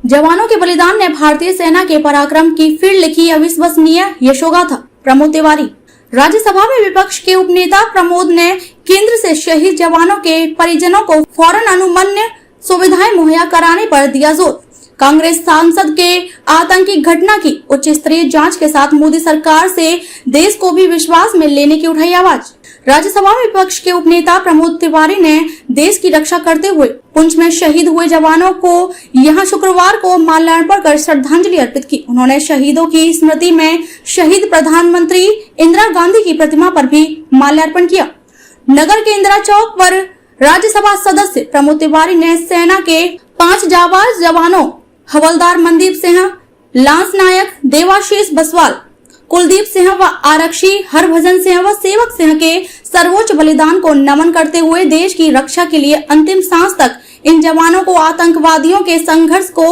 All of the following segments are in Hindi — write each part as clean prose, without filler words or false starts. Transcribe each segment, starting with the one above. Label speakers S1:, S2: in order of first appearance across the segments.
S1: जवानों के बलिदान ने भारतीय सेना के पराक्रम की फिर लिखी अविश्वसनीय यशोगाथा। प्रमोद तिवारी। राज्यसभा में विपक्ष के उपनेता प्रमोद ने केंद्र से शहीद जवानों के परिजनों को फौरन अनुमन्य सुविधाएं मुहैया कराने पर दिया जोर। कांग्रेस सांसद के आतंकी घटना की उच्च स्तरीय जांच के साथ मोदी सरकार से देश को भी विश्वास में लेने की उठाई आवाज। राज्यसभा में विपक्ष के उपनेता प्रमोद तिवारी ने देश की रक्षा करते हुए पुंछ में शहीद हुए जवानों को यहां शुक्रवार को माल्यार्पण कर श्रद्धांजलि अर्पित की। उन्होंने शहीदों की स्मृति में शहीद प्रधानमंत्री इंदिरा गांधी की प्रतिमा पर भी माल्यार्पण किया। नगर के इंदिरा चौक पर राज्यसभा सदस्य प्रमोद तिवारी ने सेना के 5 जाबाज जवानों हवलदार मनदीप सिंह, लांस नायक देवाशीष बसवाल, कुलदीप सिंह व आरक्षी हरभजन सिंह व सेवक सिंह के सर्वोच्च बलिदान को नमन करते हुए देश की रक्षा के लिए अंतिम सांस तक इन जवानों को आतंकवादियों के संघर्ष को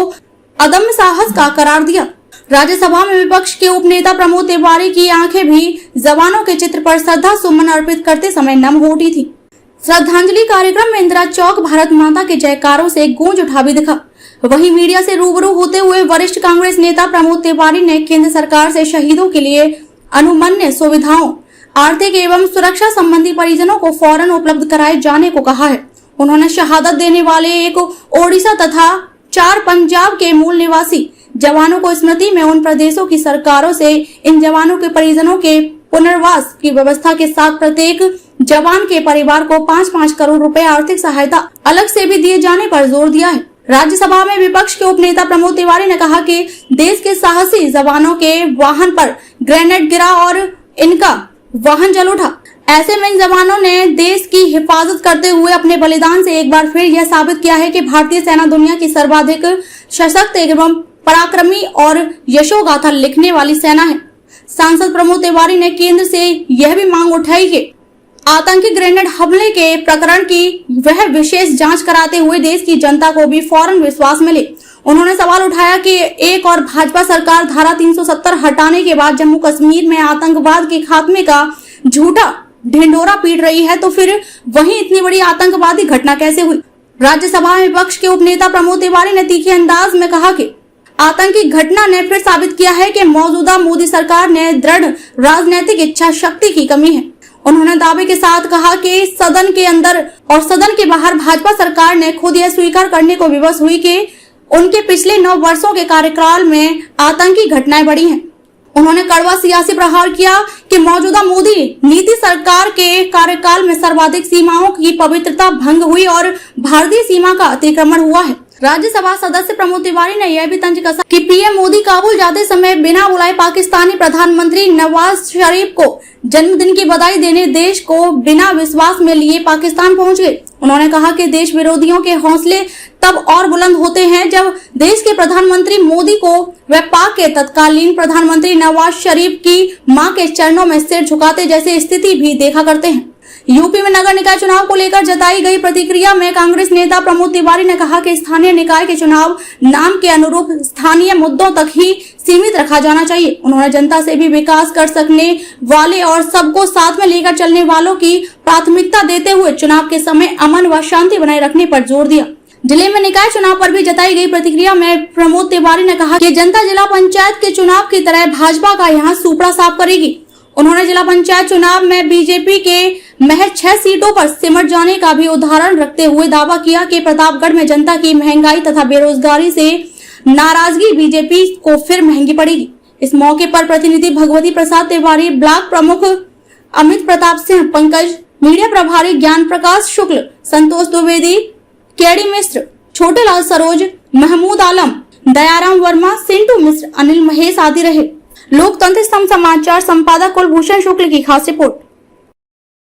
S1: अदम्य साहस का करार दिया। राज्यसभा में विपक्ष के उपनेता प्रमोद तिवारी की आंखें भी जवानों के चित्र पर श्रद्धा सुमन अर्पित करते समय नम हो उठी थी। श्रद्धांजलि कार्यक्रम में इंदिरा चौक भारत माता के जयकारों से गूंज उठा भी दिखा। वहीं मीडिया से रूबरू होते हुए वरिष्ठ कांग्रेस नेता प्रमोद तिवारी ने केंद्र सरकार से शहीदों के लिए अनुमन्य सुविधाओं, आर्थिक एवं सुरक्षा संबंधी परिजनों को फौरन उपलब्ध कराए जाने को कहा है। उन्होंने शहादत देने वाले एक ओडिशा तथा 4 पंजाब के मूल निवासी जवानों को स्मृति में उन प्रदेशों की सरकारों से इन जवानों के परिजनों के पुनर्वास की व्यवस्था के साथ प्रत्येक जवान के परिवार को 5-5 करोड़ रुपए आर्थिक सहायता अलग से भी दिए जाने पर जोर दिया है। राज्यसभा में विपक्ष के उपनेता प्रमोद तिवारी ने कहा कि देश के साहसी जवानों के वाहन पर ग्रेनेड गिरा और इनका वाहन जल उठा। ऐसे में इन जवानों ने देश की हिफाजत करते हुए अपने बलिदान से एक बार फिर यह साबित किया है कि भारतीय सेना दुनिया की सर्वाधिक सशक्त एवं पराक्रमी और यशोगाथा लिखने वाली सेना है। सांसद प्रमोद तिवारी ने केंद्र से यह भी मांग उठाई कि आतंकी ग्रेनेड हमले के प्रकरण की वह विशेष जांच कराते हुए देश की जनता को भी फौरन विश्वास मिले। उन्होंने सवाल उठाया कि एक और भाजपा सरकार धारा 370 हटाने के बाद जम्मू कश्मीर में आतंकवाद के खात्मे का झूठा ढिंढोरा पीट रही है, तो फिर वहीं इतनी बड़ी आतंकवादी घटना कैसे हुई। राज्यसभा में विपक्ष के उपनेता प्रमोद तिवारी ने तीखे अंदाज में कहा कि आतंकी घटना ने फिर साबित किया है कि मौजूदा मोदी सरकार ने दृढ़ राजनीतिक इच्छा शक्ति की कमी है। उन्होंने दावे के साथ कहा कि सदन के अंदर और सदन के बाहर भाजपा सरकार ने खुद यह स्वीकार करने को विवश हुई कि उनके पिछले 9 वर्षों के कार्यकाल में आतंकी घटनाएं बढ़ी हैं। उन्होंने कड़वा सियासी प्रहार किया कि मौजूदा मोदी नीति सरकार के कार्यकाल में सर्वाधिक सीमाओं की पवित्रता भंग हुई और भारतीय सीमा का अतिक्रमण हुआ है। राज्यसभा सदस्य प्रमोद तिवारी ने यह भी तंज कसा कि पीएम मोदी काबुल जाते समय बिना बुलाए पाकिस्तानी प्रधानमंत्री नवाज शरीफ को जन्मदिन की बधाई देने देश को बिना विश्वास में लिए पाकिस्तान पहुंच गए। उन्होंने कहा कि देश विरोधियों के हौसले तब और बुलंद होते हैं जब देश के प्रधानमंत्री मोदी को व पाक के तत्कालीन प्रधानमंत्री नवाज शरीफ की मां के चरणों में सिर झुकाते जैसे स्थिति भी देखा करते हैं। यूपी में नगर निकाय चुनाव को लेकर जताई गई प्रतिक्रिया में कांग्रेस नेता प्रमोद तिवारी ने कहा कि स्थानीय निकाय के चुनाव नाम के अनुरूप स्थानीय मुद्दों तक ही सीमित रखा जाना चाहिए। उन्होंने जनता से भी विकास कर सकने वाले और सबको साथ में लेकर चलने वालों की प्राथमिकता देते हुए चुनाव के समय अमन व शांति बनाए रखने पर जोर दिया। जिले में निकाय चुनाव पर भी जताई गई प्रतिक्रिया में प्रमोद तिवारी ने कहा कि जनता जिला पंचायत के चुनाव की तरह भाजपा का यहाँ सुपड़ा साफ करेगी। उन्होंने जिला पंचायत चुनाव में बीजेपी के महज 6 सीटों पर सिमट जाने का भी उदाहरण रखते हुए दावा किया कि प्रतापगढ़ में जनता की महंगाई तथा बेरोजगारी से नाराजगी बीजेपी को फिर महंगी पड़ेगी। इस मौके पर प्रतिनिधि भगवती प्रसाद तिवारी, ब्लॉक प्रमुख अमित प्रताप सिंह, पंकज, मीडिया प्रभारी ज्ञान प्रकाश शुक्ल, संतोष द्विवेदी, केडी मिश्र, छोटे लाल सरोज, महमूद आलम, दयाराम वर्मा, सिंटू मिश्र, अनिल महेश आदि रहे। लोकतंत्र स्तंभ समाचार संपादक कुलभूषण शुक्ल की खास रिपोर्ट।